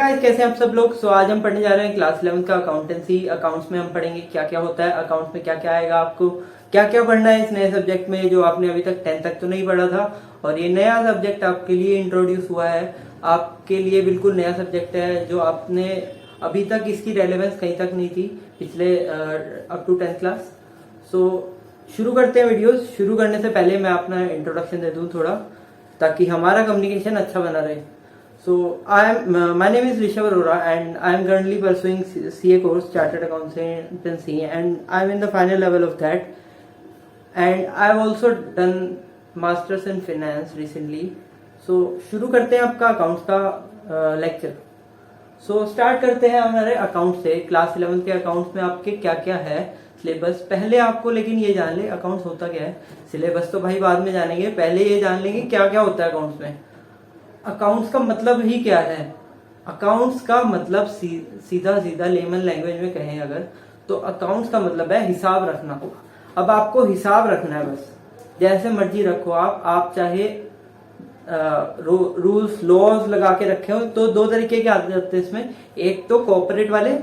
Guys, कैसे हैं आप सब लोग। आज हम पढ़ने जा रहे हैं क्लास 11 का अकाउंटेंसी। अकाउंट्स में हम पढ़ेंगे क्या क्या होता है, अकाउंट्स में क्या क्या आएगा, आपको क्या क्या पढ़ना है इस नए सब्जेक्ट में जो आपने अभी तक 10th तक तो नहीं पढ़ा था। और ये नया सब्जेक्ट आपके लिए इंट्रोड्यूस हुआ है, आपके लिए बिल्कुल नया सब्जेक्ट है जो आपने अभी तक इसकी रेलेवेंस कहीं तक नहीं थी पिछले अप टू 10th क्लास। सो शुरू करते हैं वीडियोस। शुरू करने से पहले मैं अपना इंट्रोडक्शन दे दूं थोड़ा, ताकि हमारा कम्युनिकेशन अच्छा बना रहे। So my name is Rishabh Arora and I am currently pursuing CA course, Chartered Accountancy, and I am in the final level of that. And I have also done Masters in Finance recently. So शुरू करते हैं आपका accounts का lecture. So start करते हैं हमारे account से। Class 11 के अकाउंट्स में आपके क्या क्या है सिलेबस। पहले आपको लेकिन ये जान ले अकाउंट्स होता क्या है। सिलेबस तो भाई बाद में जानेंगे, पहले ये जान लेंगे क्या क्या होता है अकाउंट्स में। अकाउंट्स का मतलब ही क्या है। अकाउंट्स का मतलब सीधा सीधा लेमन लैंग्वेज में कहें अगर, तो अकाउंट्स का मतलब है हिसाब रखना। अब आपको हिसाब रखना है, बस जैसे मर्जी रखो आप चाहे रूल्स लॉज लगा के रखे हो। तो दो तरीके के आते हैं इसमें। एक तो कॉर्पोरेट वाले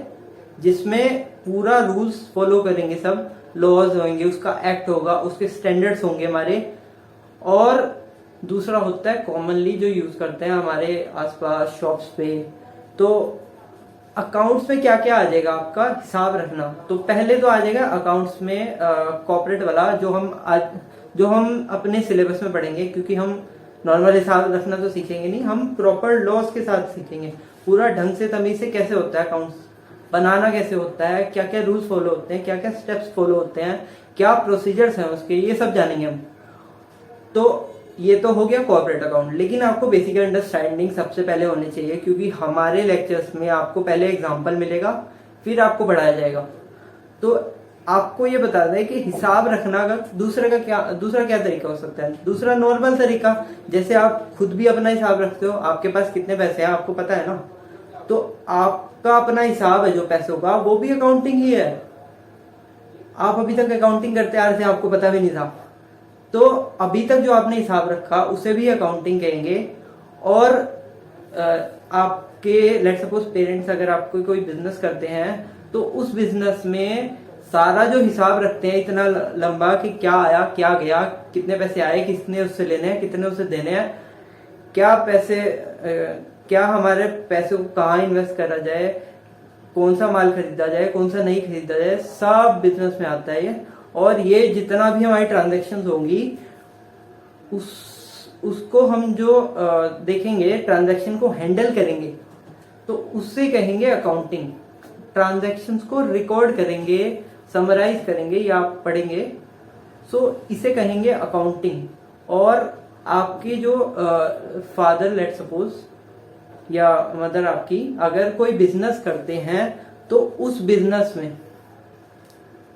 जिसमें पूरा रूल्स फॉलो करेंगे, सब लॉज होंगे, उसका एक्ट होगा, उसके स्टैंडर्ड्स होंगे हमारे। और दूसरा होता है कॉमनली जो यूज करते हैं हमारे आसपास शॉप्स पे। तो अकाउंट्स में क्या क्या आ जाएगा आपका हिसाब रखना। तो पहले तो आ जाएगा अकाउंट्स में कॉर्पोरेट वाला जो हम अपने सिलेबस में पढ़ेंगे, क्योंकि हम नॉर्मल हिसाब रखना तो सीखेंगे नहीं, हम प्रॉपर लॉस के साथ सीखेंगे पूरा ढंग से तमीज से कैसे होता है अकाउंट्स बनाना, कैसे होता है, क्या क्या रूल्स फॉलो होते हैं, क्या क्या स्टेप्स फॉलो होते हैं, क्या प्रोसीजर्स हैं उसके, ये सब जानेंगे हम। तो ये तो हो गया कॉर्पोरेट अकाउंट। लेकिन आपको बेसिक अंडरस्टैंडिंग सबसे पहले होनी चाहिए, क्योंकि हमारे लेक्चर्स में आपको पहले एग्जांपल मिलेगा, फिर आपको पढ़ाया जाएगा। तो आपको ये बता दें कि हिसाब रखना का दूसरा क्या तरीका हो सकता है। दूसरा नॉर्मल तरीका, जैसे आप खुद भी अपना हिसाब रखते हो, आपके पास कितने पैसे हैं आपको पता है ना, तो आपका अपना हिसाब है जो पैसों का, वो भी अकाउंटिंग ही है। आप अभी तक अकाउंटिंग करते आ रहे थे, आपको पता भी नहीं था, तो अभी तक जो आपने हिसाब रखा उसे भी अकाउंटिंग कहेंगे। और आपके लेट्स सपोज पेरेंट्स अगर आपको कोई बिजनेस करते हैं, तो उस बिजनेस में सारा जो हिसाब रखते हैं इतना लंबा कि क्या आया क्या गया, कितने पैसे आए, कितने उससे लेने हैं, कितने उससे देने हैं, क्या हमारे पैसे को कहाँ इन्वेस्ट करा जाए, कौन सा माल खरीदा जाए, कौन सा नहीं खरीदा जाए, सब बिजनेस में आता है ये। और ये जितना भी हमारी ट्रांजैक्शंस होंगी उसको हम जो देखेंगे, ट्रांजैक्शन को हैंडल करेंगे, तो उससे कहेंगे अकाउंटिंग। ट्रांजैक्शंस को रिकॉर्ड करेंगे, समराइज करेंगे या आप पढ़ेंगे, सो इसे कहेंगे अकाउंटिंग। और आपकी जो फादर लेट सपोज या मदर आपकी अगर कोई बिजनेस करते हैं, तो उस बिजनेस में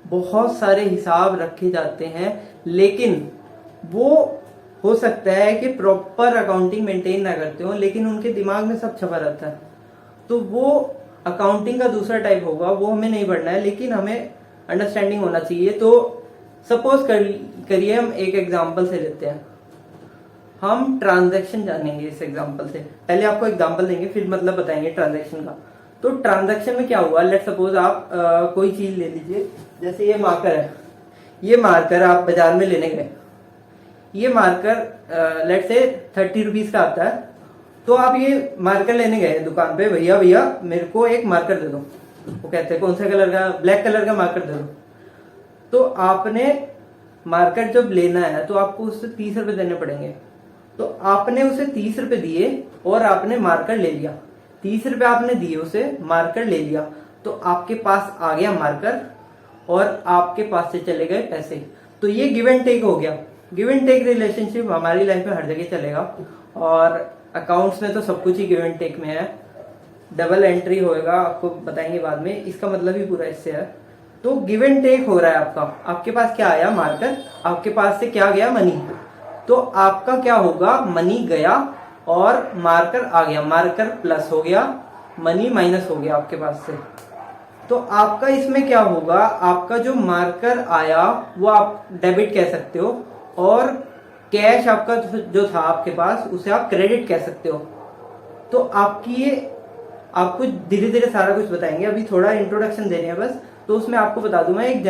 बहुत सारे हिसाब रखे जाते हैं, लेकिन वो हो सकता है कि प्रॉपर अकाउंटिंग मेंटेन ना करते हो, लेकिन उनके दिमाग में सब छपा रहता है। तो वो अकाउंटिंग का दूसरा टाइप होगा, वो हमें नहीं पढ़ना है, लेकिन हमें अंडरस्टैंडिंग होना चाहिए। तो सपोज करिए हम एक एग्जांपल से लेते हैं, हम ट्रांजैक्शन जानेंगे इस एग्जांपल से। पहले आपको एग्जांपल देंगे, फिर मतलब बताएंगे ट्रांजैक्शन का। तो ट्रांजैक्शन में क्या हुआ, लेट सपोज आप कोई चीज ले लीजिए, जैसे ये मार्कर है। ये मार्कर आप बाजार में लेने गए, ये मार्कर लेट से 30 रुपीज का आता है। तो आप ये मार्कर लेने गए दुकान पे, भैया मेरे को एक मार्कर दे दो। वो कहते हैं कौन सा कलर का, ब्लैक कलर का मार्कर दे दो। तो आपने मार्कर जब लेना है तो आपको उससे 30 रुपए देने पड़ेंगे। तो आपने उसे 30 रुपए दिए और आपने मार्कर ले लिया। 30 रुपए आपने दिए उसे, मार्कर ले लिया, तो आपके पास आ गया मार्कर और आपके पास से चले गए पैसे। तो ये गिव एंड टेक हो गया। गिव एंड टेक रिलेशनशिप हमारी लाइफ में हर जगह चलेगा, और अकाउंट्स में तो सब कुछ ही गिव एंड टेक में है। डबल एंट्री होएगा, आपको बताएंगे बाद में, इसका मतलब ही पूरा इससे है। तो गिव एंड टेक हो रहा है आपका। आपके पास क्या आया, मार्कर, आपके पास से क्या गया, मनी। तो आपका क्या होगा, मनी गया और मार्कर आ गया, मार्कर प्लस हो गया, मनी माइनस हो गया आपके पास से। तो आपका इसमें क्या होगा, आपका जो मार्कर आया वो आप डेबिट कह सकते हो, और कैश आपका जो था आपके पास उसे आप क्रेडिट कह सकते हो। तो आपकी ये आपको धीरे धीरे सारा कुछ बताएंगे, अभी थोड़ा इंट्रोडक्शन दे रहे हैं बस। तो उसमें आपको बता दूं मैं, एक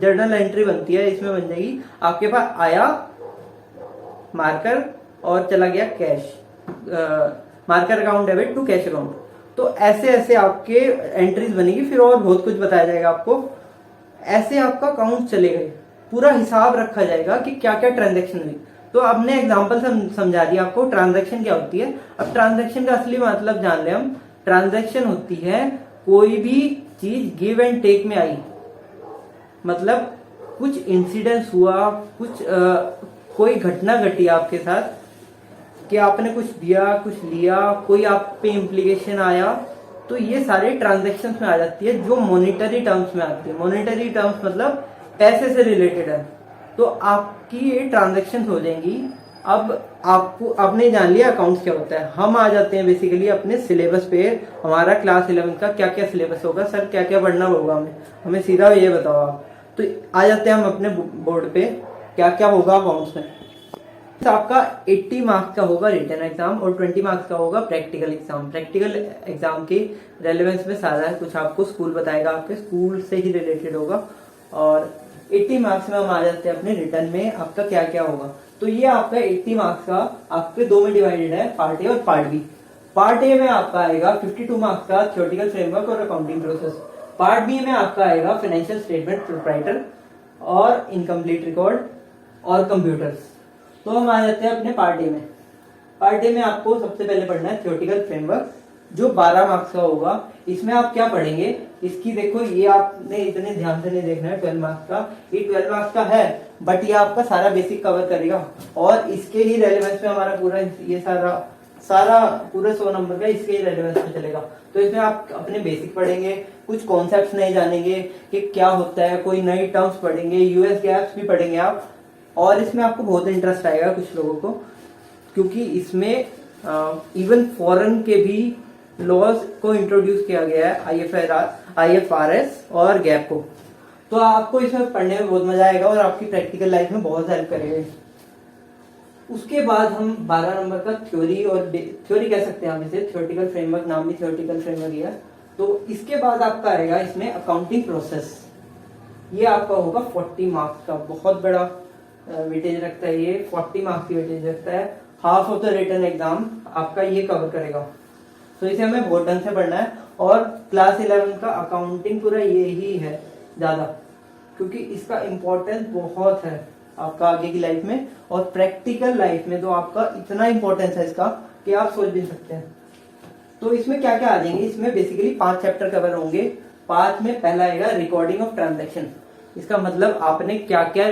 जर्नल एंट्री बनती है, इसमें बन जाएगी आपके पास आया मार्कर और चला गया cash, Marker account debit to cash account. तो ऐसे ऐसे आपके एंट्रीज बनेगी, फिर और बहुत कुछ बताया जाएगा आपको। ऐसे आपका अकाउंट चलेगा, पूरा हिसाब रखा जाएगा कि क्या क्या ट्रांजैक्शन हुई। तो आपने एग्जांपल से समझा दिया आपको ट्रांजैक्शन क्या होती है। अब ट्रांजैक्शन का असली मतलब जान ले हम। ट्रांजैक्शन होती है कोई भी चीज गिव एंड टेक में आई, मतलब कुछ इंसिडेंस हुआ, कुछ कोई घटना घटी आपके साथ कि आपने कुछ दिया कुछ लिया, कोई आप पे इम्प्लीकेशन आया, तो ये सारे ट्रांजैक्शंस में आ जाती है जो मॉनिटरी टर्म्स में आती है। मॉनिटरी टर्म्स मतलब पैसे से रिलेटेड है, तो आपकी ये ट्रांजैक्शंस हो जाएंगी। अब आपको आपने जान लिया अकाउंट्स क्या होता है। हम आ जाते हैं बेसिकली अपने सिलेबस पे। हमारा क्लास 11 का क्या क्या सिलेबस होगा, सर क्या क्या पढ़ना होगा हमें सीधा ये बताओ आप। तो आ जाते हैं हम अपने बोर्ड पे, क्या क्या होगा अकाउंट्स में। आपका 80 मार्क्स का होगा रिटन एग्जाम और 20 मार्क्स का होगा प्रैक्टिकल एग्जाम। प्रैक्टिकल एग्जाम की रेलेवेंस में सारा है कुछ आपको स्कूल बताएगा, आपके स्कूल से ही रिलेटेड होगा। और 80 मार्क्स में हम आ जाते हैं अपने रिटर्न में, आपका क्या क्या होगा। तो ये आपका 80 मार्क्स का आपके दो में डिवाइडेड है, पार्ट ए और पार्ट बी। पार्ट ए में आपका आएगा 52 मार्क्स का थ्योरेटिकल फ्रेमवर्क और अकाउंटिंग प्रोसेस। पार्ट बी में आपका आएगा फाइनेंशियल स्टेटमेंट, प्रोप्राइटर और इनकम्प्लीट रिकॉर्ड और कंप्यूटर्स। तो हम आ जाते हैं अपने पार्ट ए में। पार्ट ए में आपको सबसे पहले पढ़ना है थ्योरेटिकल फ्रेमवर्क जो 12 मार्क्स का होगा। इसमें आप क्या पढ़ेंगे, इसकी देखो ये आपने इतने ध्यान से नहीं देखना है। 12 मार्क्स का, ये 12 मार्क्स का है, बट ये आपका सारा बेसिक कवर करेगा और इसके ही रेलेवेंस में हमारा पूरा ये सारा पूरा 100 नंबर का इसके ही रेलेवेंस में चलेगा। तो इसमें आप अपने बेसिक पढ़ेंगे, कुछ कॉन्सेप्ट्स नहीं जानेंगे कि क्या होता है, कोई नई टर्म्स पढ़ेंगे, यूएस गैप्स भी पढ़ेंगे आप। और इसमें आपको बहुत इंटरेस्ट आएगा कुछ लोगों को, क्योंकि इसमें इवन फॉरेन के भी लॉज को इंट्रोड्यूस किया गया है, आईएफआरएस और गैप को। तो आपको इसमें पढ़ने में बहुत मजा आएगा और आपकी प्रैक्टिकल लाइफ में बहुत हेल्प करेगा। उसके बाद हम 12 नंबर का थ्योरी और थ्योरी कह सकते हैं हम इसे, थ्योरेटिकल फ्रेमवर्क, नाम भी थ्योरेटिकल फ्रेमवर्क है। तो इसके बाद आपका आएगा इसमें अकाउंटिंग प्रोसेस। ये आपका होगा 40 मार्क्स का, बहुत बड़ा वेटेज रखता है ये, 40 मार्क्स की वेटेज रखता है। Half of the written exam आपका ये कवर करेगा। तो इसे हमें बहुत ढंग से पढ़ना है। और क्लास 11 का अकाउंटिंग पूरा ये ही है ज्यादा, क्योंकि इसका इम्पोर्टेंस बहुत है आपका आगे की लाइफ में और प्रैक्टिकल लाइफ में। तो आपका इतना इम्पोर्टेंस है इसका कि आप सोच भी नहीं सकते हैं। तो इसमें क्या क्या आ जाएंगे, इसमें बेसिकली 5 चैप्टर कवर होंगे। 5 में पहला आएगा रिकॉर्डिंग ऑफ ट्रांजैक्शन। इसका मतलब आपने क्या क्या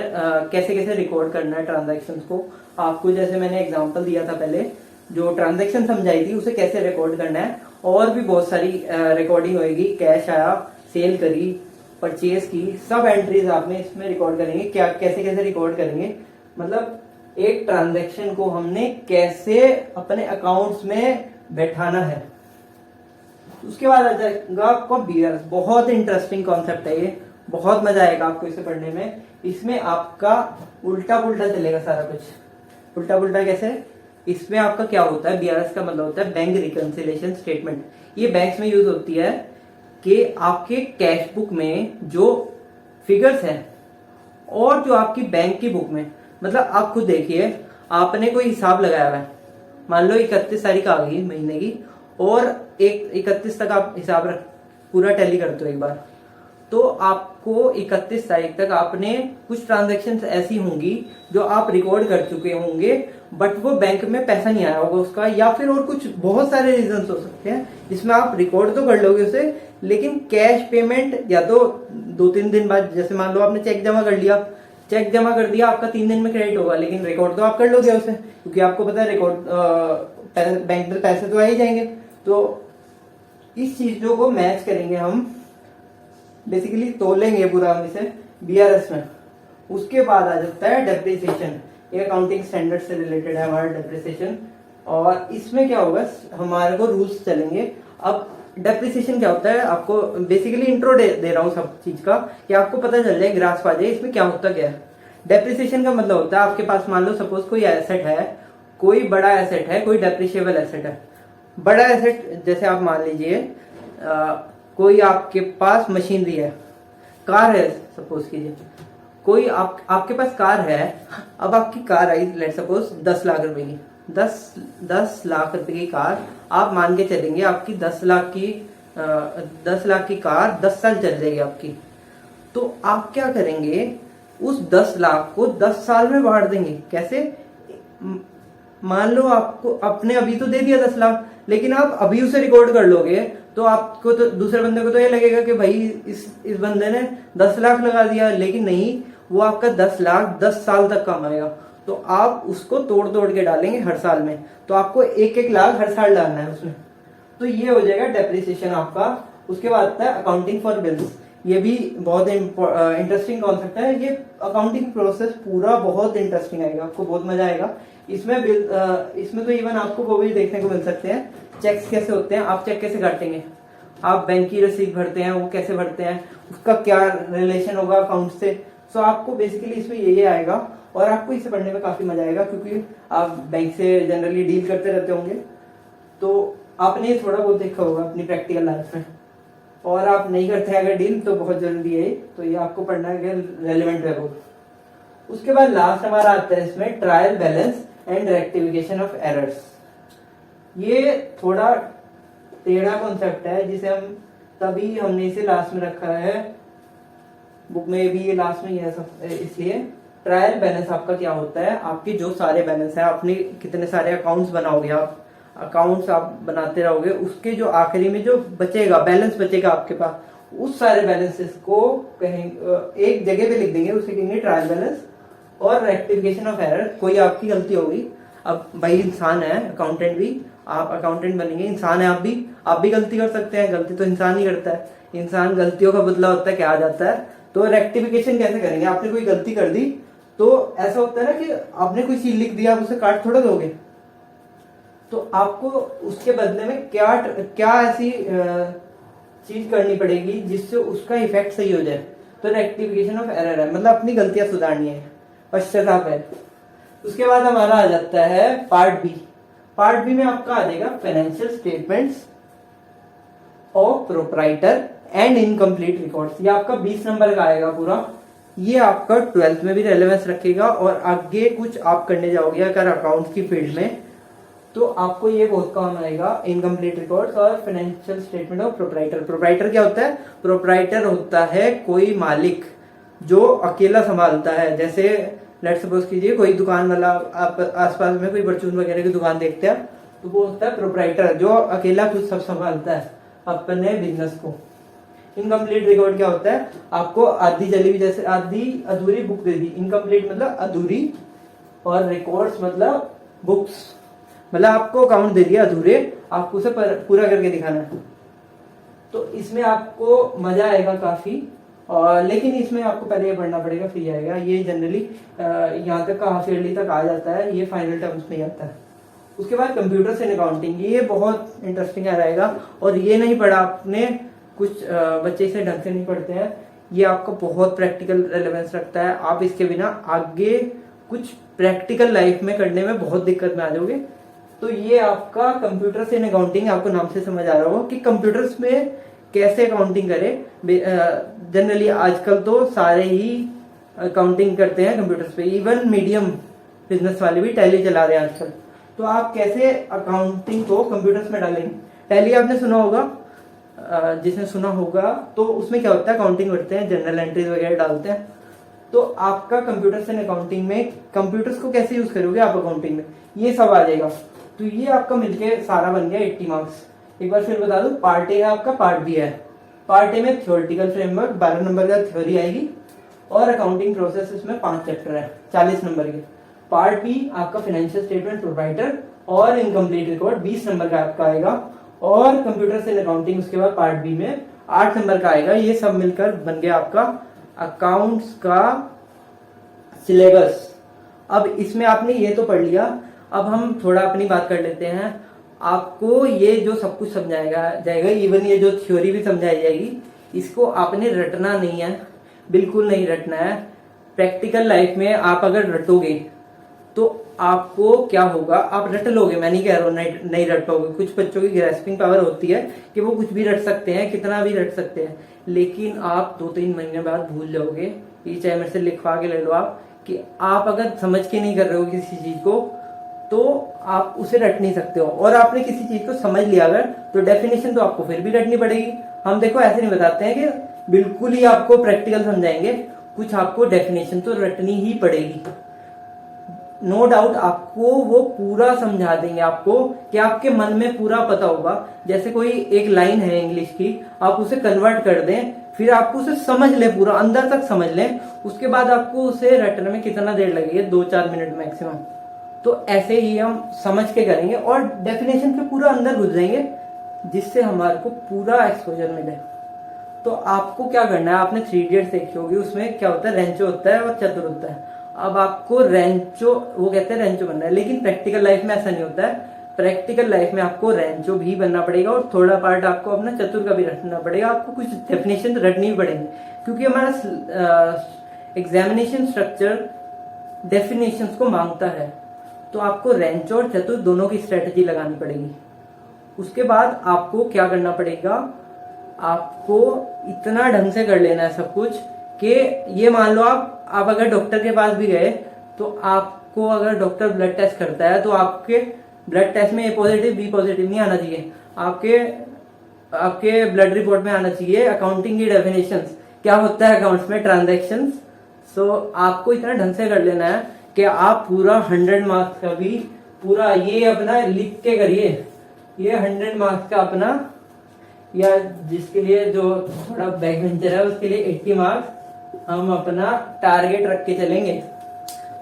कैसे कैसे रिकॉर्ड करना है ट्रांजैक्शंस को। आपको जैसे मैंने एग्जांपल दिया था पहले, जो ट्रांजैक्शन समझाई थी, उसे कैसे रिकॉर्ड करना है। और भी बहुत सारी रिकॉर्डिंग होगी, कैश आया, सेल करी, परचेज की, सब एंट्रीज आपने इसमें रिकॉर्ड करेंगे। क्या कैसे कैसे रिकॉर्ड करेंगे, मतलब एक ट्रांजैक्शन को हमने कैसे अपने अकाउंट्स में बैठाना है। उसके बाद आ जाएगा आपको बीआरएस। बहुत इंटरेस्टिंग कॉन्सेप्ट है ये, बहुत मजा आएगा आपको इसे पढ़ने में। इसमें आपका उल्टा पुल्टा चलेगा सारा कुछ। उल्टा पुल्टा कैसे, इसमें आपका क्या होता है, बीआरएस का मतलब होता है बैंक रिकंसिलिएशन स्टेटमेंट। ये बैंक्स में यूज होती है कि आपके कैश बुक में जो फिगर्स हैं और जो आपकी बैंक की बुक में, मतलब आप खुद देखिए, आपने कोई हिसाब लगाया हुआ है, मान लो 31 तारीख आ गई महीने की और 31 तक आप हिसाब रख पूरा टैली करते हो एक बार। तो आपको 31 तारीख तक आपने कुछ ट्रांजैक्शंस ऐसी होंगी जो आप रिकॉर्ड कर चुके होंगे, बट वो बैंक में पैसा नहीं आया होगा उसका, या फिर और कुछ बहुत सारे रीजंस हो सकते हैं जिसमें आप रिकॉर्ड तो कर लोगे उसे, लेकिन कैश पेमेंट या तो 2-3 दिन बाद, जैसे मान लो आपने चेक जमा कर लिया, चेक जमा कर दिया, आपका 3 दिन में क्रेडिट होगा, लेकिन रिकॉर्ड तो आप कर लोगे उसे, क्योंकि आपको पता है रिकॉर्ड बैंक में पैसे तो आ ही जाएंगे। तो इस चीजों को मैच करेंगे हम, बेसिकली तोलेंगे पूरा हम इसे बीआरएस में। उसके बाद आ जाता है डेप्रिसिएशन। ये अकाउंटिंग स्टैंडर्ड से रिलेटेड है हमारा डेप्रिसिएशन। और इसमें क्या होगा, हमारे को रूल्स चलेंगे। अब डेप्रिसिएशन क्या होता है, आपको बेसिकली इंट्रो दे रहा हूँ सब चीज का, कि आपको पता चल जाए, ग्रास्प आ जाए इसमें क्या होता क्या है। डेप्रिसिएशन का मतलब होता है आपके पास मान लो सपोज कोई एसेट है, कोई बड़ा एसेट है, कोई डेप्रिशिएबल एसेट है, बड़ा एसेट जैसे आप मान लीजिए कोई आपके पास मशीनरी है, कार है, सपोज कीजिए कोई आपके पास कार है। अब आपकी car I let suppose 10 lakh रुपए की, 10 लाख रुपए की कार आप मान के चलेंगे, आपकी 10 लाख की कार 10 साल चल जाएगी आपकी। तो आप क्या करेंगे, उस 10 लाख को 10 साल में बांट देंगे। कैसे? मान लो आपको आपने अभी तो दे दिया 10 लाख, लेकिन आप अभी उसे रिकॉर्ड कर लोगे तो आपको तो दूसरे बंदे को तो ये लगेगा कि भाई इस बंदे ने 10 लाख लगा दिया, लेकिन नहीं, वो आपका 10 लाख 10 साल तक कमाएगा। तो आप उसको तोड़ तोड़ के डालेंगे हर साल में, तो आपको 1-1 लाख हर साल डालना है उसमें। तो ये हो जाएगा डेप्रिसिएशन आपका। उसके बाद आता है अकाउंटिंग फॉर बिल्स। ये भी बहुत इंटरेस्टिंग कॉन्सेप्ट है। ये अकाउंटिंग प्रोसेस पूरा बहुत इंटरेस्टिंग आएगा, आपको बहुत मजा आएगा इसमें। इसमें तो इवन आपको वो भी देखने को मिल सकते हैं, चेक्स कैसे होते हैं, आप चेक कैसे काटेंगे, आप बैंक की रसीद भरते हैं वो कैसे भरते हैं, उसका क्या रिलेशन होगा अकाउंट से। सो आपको बेसिकली इसमें ये आएगा और आपको इसे पढ़ने में काफी मजा आएगा, क्योंकि आप बैंक से जनरली डील करते रहते होंगे, तो आपने थोड़ा बहुत देखा होगा अपनी प्रैक्टिकल लाइफ में। और आप नहीं करते अगर डील तो बहुत जरूरी है, तो ये आपको पढ़ना है, रेलिवेंट है बहुत। उसके बाद लास्ट हमारा आता है इसमें trial balance and rectification of errors. ये थोड़ा टेढ़ा कॉन्सेप्ट है, जिसे हमने इसे लास्ट में रखा है, बुक में भी ये लास्ट में है सब। इसलिए ट्रायल बैलेंस आपका क्या होता है, आपके जो सारे बैलेंस है, आपने कितने सारे अकाउंट्स बनाओगे, आप अकाउंट्स आप बनाते रहोगे, उसके जो आखिरी में जो बचेगा बैलेंस बचेगा आपके पास, उस सारे बैलेंसेस को कहेंगे एक जगह पे लिख देंगे, उसे कहेंगे ट्रायल बैलेंस। और रेक्टिफिकेशन ऑफ एरर, कोई आपकी गलती होगी, अब भाई इंसान है, अकाउंटेंट भी, आप अकाउंटेंट बनेंगे, इंसान है आप भी गलती कर सकते हैं, गलती तो इंसान ही करता है, इंसान गलतियों का बदला होता है क्या आ जाता है। तो रेक्टिफिकेशन कैसे करेंगे, आपने कोई गलती कर दी तो ऐसा होता है ना कि आपने कोई चीज लिख दिया, आप उसे काट थोड़ा दोगे, तो आपको उसके बदले में क्या ऐसी चीज करनी पड़ेगी जिससे उसका इफेक्ट सही हो जाए। तो रेक्टिफिकेशन ऑफ एरर है, मतलब अपनी गलतियां सुधारनी है, पश्चाताप है। उसके बाद हमारा आ जाता है पार्ट बी। पार्ट बी में आपका आ जाएगा financial statements of proprietor and incomplete records. ये आपका 20 नंबर का आएगा पूरा। ये आपका 12th में भी रेलेवेंस रखेगा, और आगे कुछ आप करने जाओगे अगर अकाउंट की फील्ड में, तो आपको ये बहुत काम आएगा, इनकम्प्लीट रिकॉर्ड्स और financial statement of proprietor. Proprietor क्या होता है? प्रोप्राइटर होता है कोई मालिक जो अकेला संभालता है। जैसे लेट सपोज कीजिए कोई दुकान वाला, आप आसपास में कोई परचून वगैरह की दुकान देखते हैं, तो वो होता है प्रोप्राइटर, जो अकेला खुद सब संभालता है अपने बिजनेस को। इनकम्प्लीट रिकॉर्ड क्या होता है? आपको आधी जली हुई, जैसे आधी अधूरी बुक दे दी, इनकम्प्लीट मतलब अधूरी, और रिकॉर्ड्स मतलब बुक्स, मतलब आपको अकाउंट दे दिया अधूरे, आपको उसे पूरा करके दिखाना है। तो इसमें आपको मजा आएगा काफी, और लेकिन इसमें आपको पहले ये पढ़ना पड़ेगा, फिर आएगा। ये जनरली यहाँ तक का हाफ ईयरली तक आ जाता है, ये फाइनल टर्म्स में आता है। उसके बाद कंप्यूटर्स इन अकाउंटिंग, ये बहुत इंटरेस्टिंग रहेगा, और ये नहीं पढ़ा आपने, कुछ बच्चे इसे ढंग से नहीं पढ़ते हैं, ये आपका बहुत प्रैक्टिकल रेलेवेंस रखता है। आप इसके बिना आगे कुछ प्रैक्टिकल लाइफ में करने में बहुत दिक्कत में आ जाओगे। तो ये आपका कंप्यूटर्स इन अकाउंटिंग, आपको नाम से समझ आ रहा होगा कि कंप्यूटर्स में कैसे अकाउंटिंग करें। जनरली आजकल तो सारे ही अकाउंटिंग करते हैं कंप्यूटर्स पे, इवन मीडियम बिजनेस वाले भी टैली चला रहे हैं आजकल। तो आप कैसे अकाउंटिंग को कंप्यूटर्स में डालेंगे? टैली आपने सुना होगा, जिसने सुना होगा, तो उसमें क्या होता है, अकाउंटिंग करते हैं, जनरल एंट्रीज वगैरह डालते हैं। तो आपका कंप्यूटर्स एंड अकाउंटिंग में कंप्यूटर्स को कैसे यूज करोगे आप अकाउंटिंग में, ये सब आ जाएगा। तो ये आपका मिलके सारा बन गया 80 मार्क्स। एक बार फिर बता दूं, पार्ट ए है आपका, पार्ट बी है। पार्ट ए में थ्योरेटिकल फ्रेमवर्क 12 नंबर का थ्योरी आएगी, और अकाउंटिंग प्रोसेस इसमें 5 चैप्टर है 40 नंबर के। पार्ट बी आपका फाइनेंशियल स्टेटमेंट, प्रोप्राइटर और इनकम्प्लीट रिकॉर्ड 20 नंबर का आपका आएगा, और कंप्यूटर्स इन अकाउंटिंग उसके बाद पार्ट बी में 8 नंबर का आएगा। ये सब मिलकर बन गया आपका अकाउंट्स का सिलेबस। अब इसमें आपने ये तो पढ़ लिया, अब हम थोड़ा अपनी बात कर लेते हैं। आपको ये जो सब कुछ समझाएगा जाएगा, इवन ये जो थ्योरी भी समझाई जाएगी, इसको आपने रटना नहीं है, बिल्कुल नहीं रटना है। प्रैक्टिकल लाइफ में आप अगर रटोगे तो आपको क्या होगा, आप रट लोगे, मैं नहीं कह रहा हूँ नहीं रट पाओगे। कुछ बच्चों की ग्रेस्पिंग पावर होती है कि वो कुछ भी रट सकते हैं, कितना भी रट सकते हैं, लेकिन आप 2-3 महीने बाद भूल जाओगे। ये चाहे मेरे से लिखवा के ले लो आप, कि आप अगर समझ के नहीं कर रहे हो किसी चीज को तो आप उसे रट नहीं सकते हो। और आपने किसी चीज को समझ लिया अगर, तो डेफिनेशन तो आपको फिर भी रटनी पड़ेगी। हम देखो ऐसे नहीं बताते हैं कि बिल्कुल ही आपको प्रैक्टिकल समझाएंगे, कुछ आपको डेफिनेशन तो रटनी ही पड़ेगी। नो डाउट आपको वो पूरा समझा देंगे आपको, कि आपके मन में पूरा पता होगा। जैसे कोई एक लाइन है इंग्लिश की, आप उसे कन्वर्ट कर दें, फिर आपको उसे समझ ले, पूरा अंदर तक समझ लें, उसके बाद आपको उसे रटने में कितना देर लगेगी, 2-4 मिनट मैक्सिमम। तो ऐसे ही हम समझ के करेंगे और डेफिनेशन के पूरा अंदर घुस जाएंगे, जिससे हमारे को पूरा एक्सपोजर मिले। तो आपको क्या करना है, आपने 3 इडियट्स देखी होगी, उसमें क्या होता है, रेंचो होता है और चतुर होता है। अब आपको रेंचो, वो कहते हैं रेंचो बनना है, लेकिन प्रैक्टिकल लाइफ में ऐसा नहीं होता है। प्रैक्टिकल लाइफ में आपको रेंचो भी बनना पड़ेगा और थोड़ा पार्ट आपको अपना चतुर का भी रटना पड़ेगा। आपको कुछ डेफिनेशन रटनी भी पड़ेगी, क्योंकि हमारा एग्जामिनेशन स्ट्रक्चर डेफिनेशंस को मांगता है। तो आपको रेंचो और चतुर दोनों की स्ट्रेटेजी लगानी पड़ेगी। उसके बाद आपको क्या करना पड़ेगा, आपको इतना ढंग से कर लेना है सब कुछ कि ये मान लो आप अगर डॉक्टर के पास भी गए, तो आपको अगर डॉक्टर ब्लड टेस्ट करता है तो आपके ब्लड टेस्ट में A पॉजिटिव B पॉजिटिव नहीं आना चाहिए, आपके ब्लड रिपोर्ट में आना चाहिए अकाउंटिंग की डेफिनेशंस, क्या होता है अकाउंट्स में, ट्रांजैक्शंस। सो आपको इतना ढंग से कर लेना है कि आप पूरा 100 मार्क्स का भी पूरा ये अपना लिख के करिए। ये 100 मार्क्स का अपना, या जिसके लिए जो थोड़ा बैक बेंचर है उसके लिए 80 मार्क्स हम अपना टारगेट रख के चलेंगे।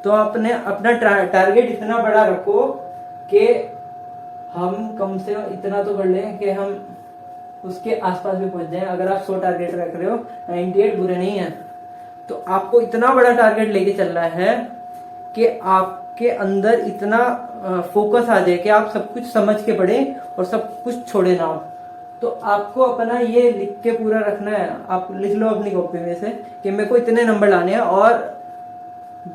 तो अपने अपना टारगेट इतना बड़ा रखो कि हम कम से कम इतना तो कर लें कि हम उसके आसपास भी पहुंच जाएं। अगर आप 100 टारगेट रख रहे हो, 98 बुरे नहीं है, तो आपको इतना बड़ा टारगेट लेके चलना है कि आपके अंदर इतना फोकस आ जाए कि आप सब कुछ समझ के पढ़ें और सब कुछ छोड़े ना आप। तो आपको अपना ये लिख के पूरा रखना है। आप लिख लो अपनी कॉपी में से कि मेरे को इतने नंबर लाने हैं, और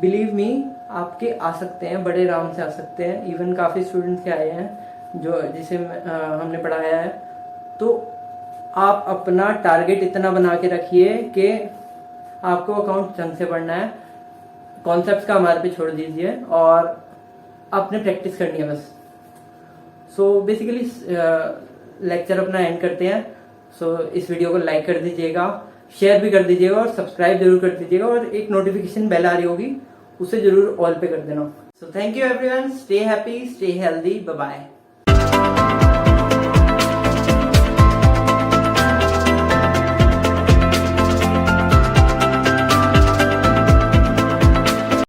बिलीव मी आपके आ सकते हैं, बड़े आराम से आ सकते हैं। इवन काफी स्टूडेंट्स के आए हैं जो जिसे हमने पढ़ाया है। तो आप अपना टारगेट इतना बना के रखिए कि आपको अकाउंट ढंग से पढ़ना है, कॉन्सेप्ट्स का हमारे पे छोड़ दीजिए और आपने प्रैक्टिस करनी है बस। सो बेसिकली लेक्चर अपना एंड करते हैं। सो इस वीडियो को लाइक कर दीजिएगा, शेयर भी कर दीजिएगा और सब्सक्राइब जरूर कर दीजिएगा, और एक नोटिफिकेशन बेल आ रही होगी उसे जरूर ऑल पे कर देना। So thank you everyone, stay happy, stay healthy, bye bye.